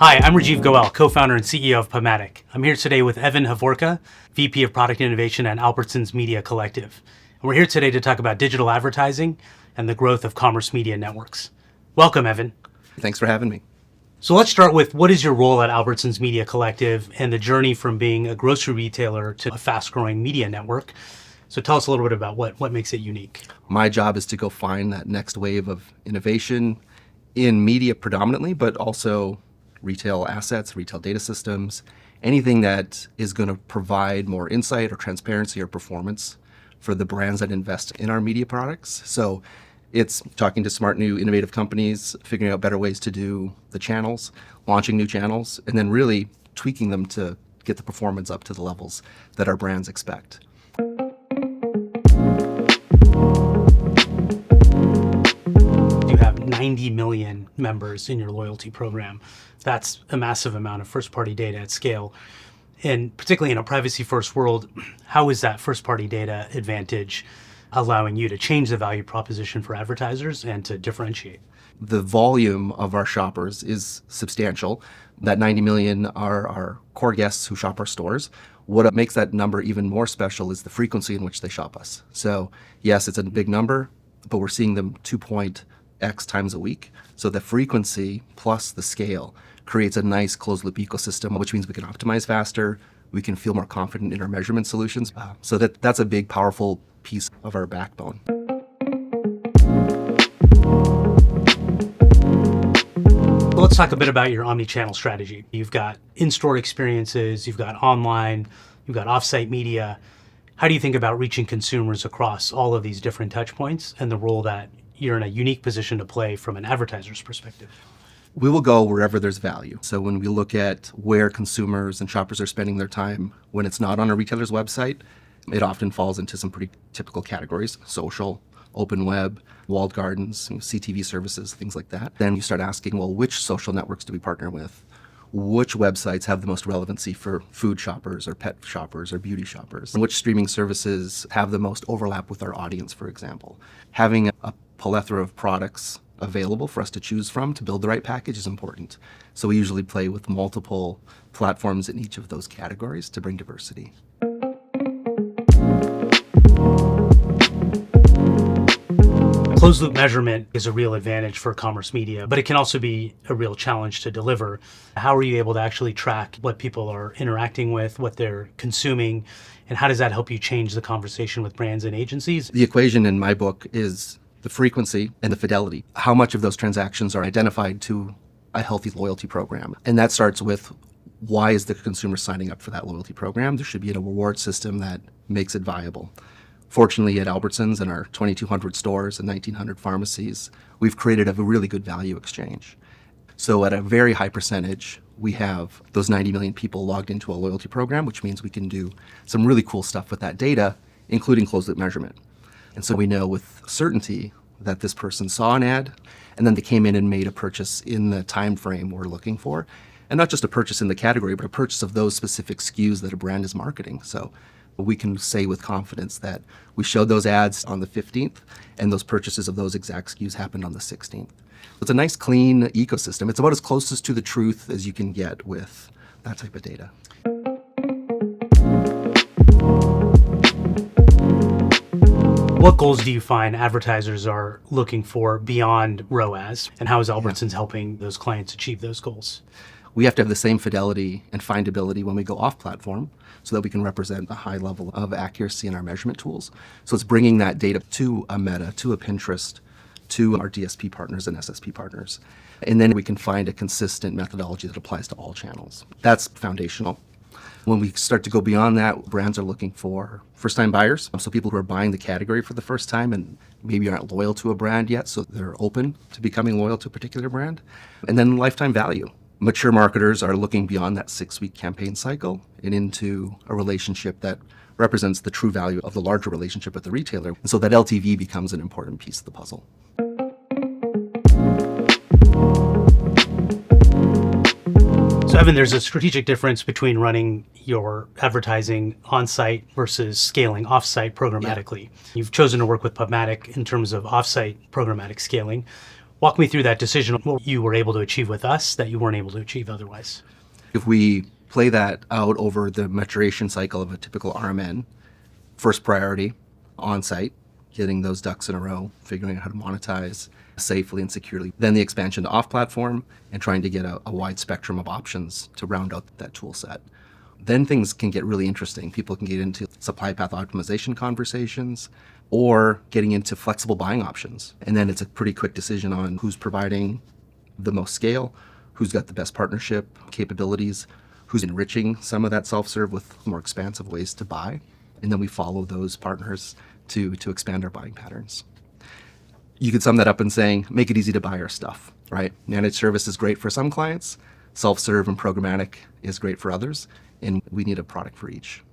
Hi, I'm Rajeev Goel, co-founder and CEO of PubMatic. I'm here today with Evan Hovorka, VP of Product Innovation at Albertsons Media Collective. And we're here today to talk about digital advertising and the growth of commerce media networks. Welcome, Evan. Thanks for having me. So let's start with, what is your role at Albertsons Media Collective and the journey from being a grocery retailer to a fast-growing media network? So tell us a little bit about what makes it unique. My job is to go find that next wave of innovation in media predominantly, but also retail assets, retail data systems, anything that is going to provide more insight or transparency or performance for the brands that invest in our media products. So it's talking to smart new innovative companies, figuring out better ways to do the channels, launching new channels, and then really tweaking them to get the performance up to the levels that our brands expect. You have 90 million members in your loyalty program. That's a massive amount of first-party data at scale. And particularly in a privacy-first world, how is that first-party data advantage allowing you to change the value proposition for advertisers and to differentiate? The volume of our shoppers is substantial. That 90 million are our core guests who shop our stores. What makes that number even more special is the frequency in which they shop us. So yes, it's a big number, but we're seeing them 2.x times a week. So the frequency plus the scale creates a nice closed loop ecosystem, which means we can optimize faster, we can feel more confident in our measurement solutions. So that's a big, powerful piece of our backbone. Let's talk a bit about your omni-channel strategy. You've got in-store experiences, you've got online, you've got off-site media. How do you think about reaching consumers across all of these different touch points and the role that you're in a unique position to play from an advertiser's perspective? We will go wherever there's value. So when we look at where consumers and shoppers are spending their time when it's not on a retailer's website, it often falls into some pretty typical categories: social, open web, walled gardens, CTV services, things like that. Then you start asking, well, which social networks do we partner with? Which websites have the most relevancy for food shoppers or pet shoppers or beauty shoppers? And which streaming services have the most overlap with our audience, for example? Having a plethora of products available for us to choose from to build the right package is important. So we usually play with multiple platforms in each of those categories to bring diversity. Closed loop measurement is a real advantage for commerce media, but it can also be a real challenge to deliver. How are you able to actually track what people are interacting with, what they're consuming, and how does that help you change the conversation with brands and agencies? The equation in my book is the frequency and the fidelity. How much of those transactions are identified to a healthy loyalty program? And that starts with, why is the consumer signing up for that loyalty program? There should be a reward system that makes it viable. Fortunately, at Albertsons and our 2,200 stores and 1,900 pharmacies, we've created a really good value exchange. So at a very high percentage, we have those 90 million people logged into a loyalty program, which means we can do some really cool stuff with that data, including closed loop measurement. And so we know with certainty that this person saw an ad, and then they came in and made a purchase in the time frame we're looking for. And not just a purchase in the category, but a purchase of those specific SKUs that a brand is marketing. So we can say with confidence that we showed those ads on the 15th, and those purchases of those exact SKUs happened on the 16th. It's a nice, clean ecosystem. It's about as closest to the truth as you can get with that type of data. What goals do you find advertisers are looking for beyond ROAS, and how is Albertsons helping those clients achieve those goals? We have to have the same fidelity and findability when we go off-platform so that we can represent a high level of accuracy in our measurement tools. So it's bringing that data to a Meta, to a Pinterest, to our DSP partners and SSP partners. And then we can find a consistent methodology that applies to all channels. That's foundational. When we start to go beyond that, brands are looking for first-time buyers, so people who are buying the category for the first time and maybe aren't loyal to a brand yet, so they're open to becoming loyal to a particular brand. And then lifetime value. Mature marketers are looking beyond that 6-week campaign cycle and into a relationship that represents the true value of the larger relationship with the retailer. And so that LTV becomes an important piece of the puzzle. So Evan, there's a strategic difference between running your advertising on-site versus scaling off-site programmatically. Yeah. You've chosen to work with PubMatic in terms of off-site programmatic scaling. Walk me through that decision, what you were able to achieve with us that you weren't able to achieve otherwise. If we play that out over the maturation cycle of a typical RMN, first priority, on-site, getting those ducks in a row, figuring out how to monetize safely and securely. Then the expansion to off-platform and trying to get a wide spectrum of options to round out that tool set. Then things can get really interesting. People can get into supply path optimization conversations or getting into flexible buying options. And then it's a pretty quick decision on who's providing the most scale, who's got the best partnership capabilities, who's enriching some of that self-serve with more expansive ways to buy. And then we follow those partners to expand our buying patterns. You could sum that up in saying, make it easy to buy our stuff, right? Managed service is great for some clients, self-serve and programmatic is great for others, and we need a product for each.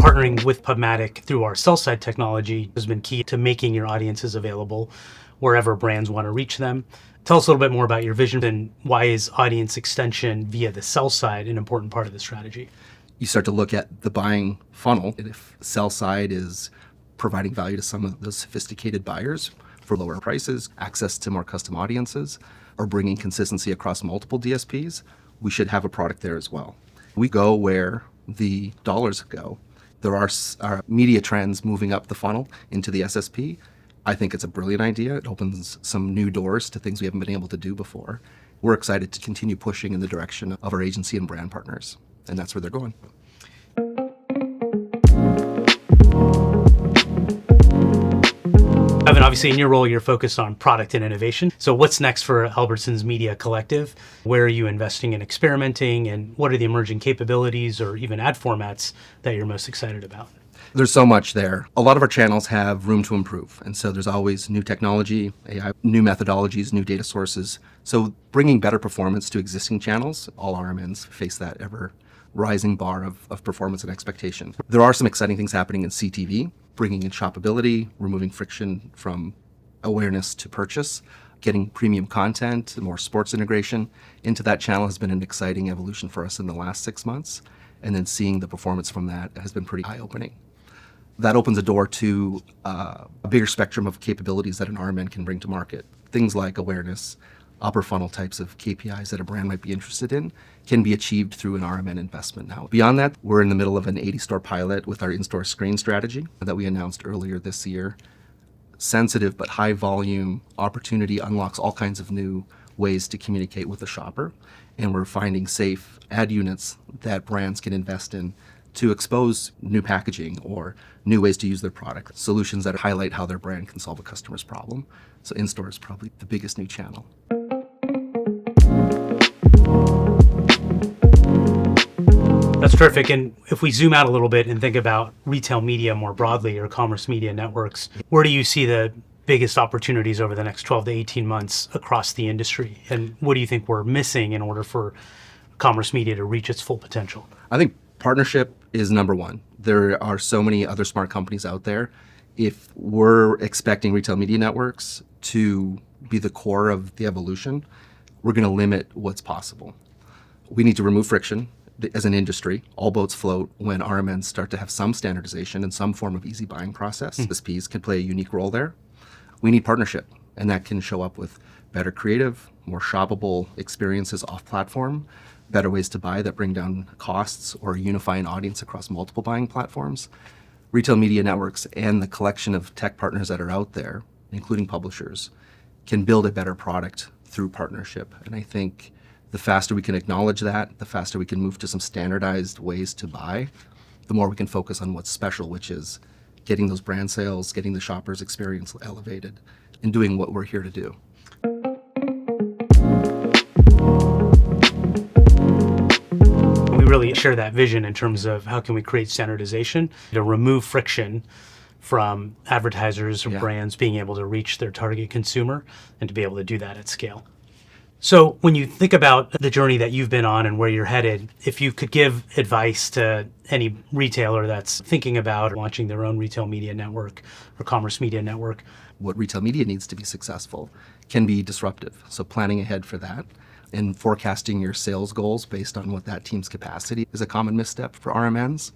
Partnering with PubMatic through our sell-side technology has been key to making your audiences available wherever brands want to reach them. Tell us a little bit more about your vision and why is audience extension via the sell side an important part of the strategy? You start to look at the buying funnel, and if sell side is providing value to some of those sophisticated buyers for lower prices, access to more custom audiences, or bringing consistency across multiple DSPs, we should have a product there as well. We go where the dollars go. There are media trends moving up the funnel into the SSP. I think it's a brilliant idea. It opens some new doors to things we haven't been able to do before. We're excited to continue pushing in the direction of our agency and brand partners, and that's where they're going. Evan, obviously in your role, you're focused on product and innovation. So what's next for Albertsons Media Collective? Where are you investing in experimenting, and what are the emerging capabilities or even ad formats that you're most excited about? There's so much there. A lot of our channels have room to improve. And so there's always new technology, AI, new methodologies, new data sources. So bringing better performance to existing channels, all RMNs face that ever rising bar of performance and expectation. There are some exciting things happening in CTV, bringing in shoppability, removing friction from awareness to purchase, getting premium content, more sports integration into that channel has been an exciting evolution for us in the last 6 months. And then seeing the performance from that has been pretty eye-opening. That opens a door to a bigger spectrum of capabilities that an RMN can bring to market. Things like awareness, upper funnel types of KPIs that a brand might be interested in can be achieved through an RMN investment now. Beyond that, we're in the middle of an 80-store pilot with our in-store screen strategy that we announced earlier this year. Sensitive but high volume opportunity unlocks all kinds of new ways to communicate with the shopper. And we're finding safe ad units that brands can invest in to expose new packaging or new ways to use their product, solutions that highlight how their brand can solve a customer's problem. So in-store is probably the biggest new channel. That's terrific. And if we zoom out a little bit and think about retail media more broadly or commerce media networks, where do you see the biggest opportunities over the next 12 to 18 months across the industry? And what do you think we're missing in order for commerce media to reach its full potential? I think partnership is number one. There are so many other smart companies out there. If we're expecting retail media networks to be the core of the evolution, we're going to limit what's possible. We need to remove friction as an industry. All boats float when RMNs start to have some standardization and some form of easy buying process. SPs can play a unique role there. We need partnership, and that can show up with better creative, more shoppable experiences off-platform, better ways to buy that bring down costs or unify an audience across multiple buying platforms. Retail media networks and the collection of tech partners that are out there, including publishers, can build a better product through partnership. And I think the faster we can acknowledge that, the faster we can move to some standardized ways to buy, the more we can focus on what's special, which is getting those brand sales, getting the shopper's experience elevated, and doing what we're here to do. We really share that vision in terms of how can we create standardization to remove friction from advertisers or brands being able to reach their target consumer and to be able to do that at scale. So when you think about the journey that you've been on and where you're headed, if you could give advice to any retailer that's thinking about launching their own retail media network or commerce media network. What retail media needs to be successful can be disruptive. So planning ahead for that and forecasting your sales goals based on what that team's capacity is a common misstep for RMNs.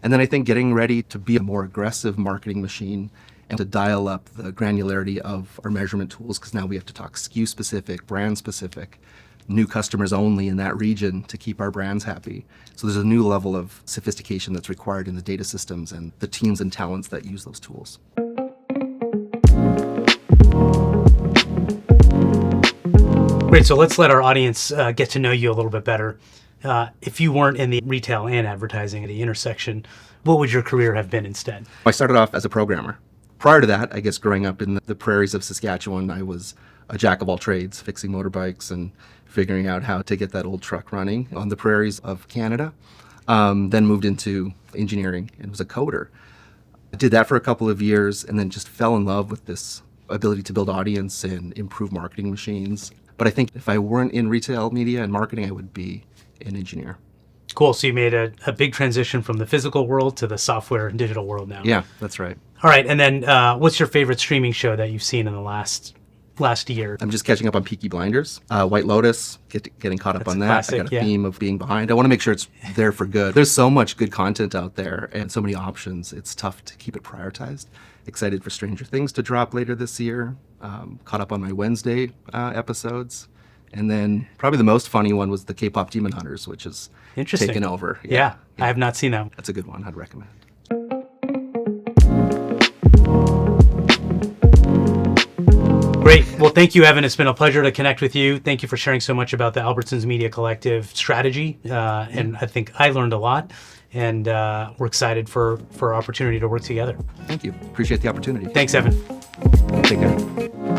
And then I think getting ready to be a more aggressive marketing machine and to dial up the granularity of our measurement tools, because now we have to talk SKU specific, brand specific, new customers only in that region to keep our brands happy. So there's a new level of sophistication that's required in the data systems and the teams and talents that use those tools. Great. So let's let our audience get to know you a little bit better. If you weren't in the retail and advertising at the intersection, what would your career have been instead? I started off as a programmer. Prior to that, I guess growing up in the prairies of Saskatchewan, I was a jack of all trades, fixing motorbikes and figuring out how to get that old truck running on the prairies of Canada. Then moved into engineering and was a coder. I did that for a couple of years and then just fell in love with this ability to build audience and improve marketing machines. But I think if I weren't in retail media and marketing, I would be an engineer. Cool. So you made a big transition from the physical world to the software and digital world now. Yeah, that's right. All right. And then what's your favorite streaming show that you've seen in the last year? I'm just catching up on Peaky Blinders. White Lotus, getting caught up That's on a that. classic, I got a yeah. theme of being behind. I want to make sure it's there for good. There's so much good content out there and so many options. It's tough to keep it prioritized. Excited for Stranger Things to drop later this year. Caught up on my Wednesday episodes. And then probably the most funny one was the K-pop Demon Hunters, which is Interesting. taken over. Yeah, I have not seen that one. That's a good one. I'd recommend. Great. Well, thank you, Evan. It's been a pleasure to connect with you. Thank you for sharing so much about the Albertsons Media Collective strategy. And I think I learned a lot. And we're excited for our opportunity to work together. Thank you. Appreciate the opportunity. Thanks, Evan. Take care.